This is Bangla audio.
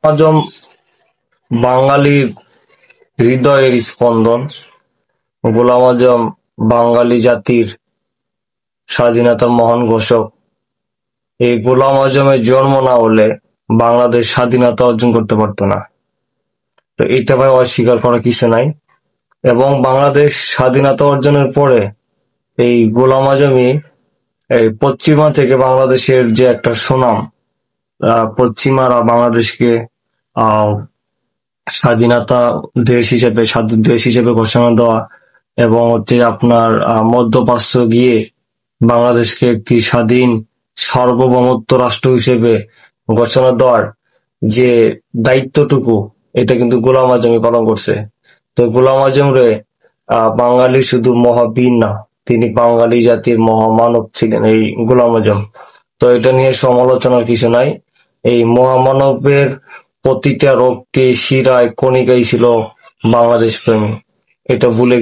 আজম বাঙালির হৃদয়ের স্পন্দন। গোলাম আজম বাঙালি জাতির স্বাধীনতার মহান ঘোষক। এই গোলাম আজমের জন্ম না হলে বাংলাদেশ স্বাধীনতা অর্জন করতে পারতো না। তো এটা ভাই অস্বীকার করার কিছু নাই। এবং বাংলাদেশ স্বাধীনতা অর্জনের পরে এই গোলাম আজমই এই পশ্চিমা থেকে বাংলাদেশের যে একটা সুনাম, পশ্চিমারা বাংলাদেশকে আহ স্বাধীনতা স্বাধীন দেশ হিসেবে ঘোষণা দেওয়া এবং হচ্ছে আপনার মধ্যপ্রাচ্য গিয়ে বাংলাদেশকে একটি স্বাধীন সার্বভৌমত্ব রাষ্ট্র হিসেবে ঘোষণা দেওয়ার যে দায়িত্বটুকু, এটা কিন্তু গোলাম আজমই পালন করছে। তো গোলাম আজম রে বাঙালি শুধু মহাবীর না, তিনি বাঙালি জাতির মহামানব ছিলেন এই গোলাম আজম। তো এটা নিয়ে সমালোচনার কিছু নাই। এই মহামানবের প্রতিটা রক্তে শিরায় কণিকাই ছিল বাংলাদেশ প্রেমী। এটা ভুলে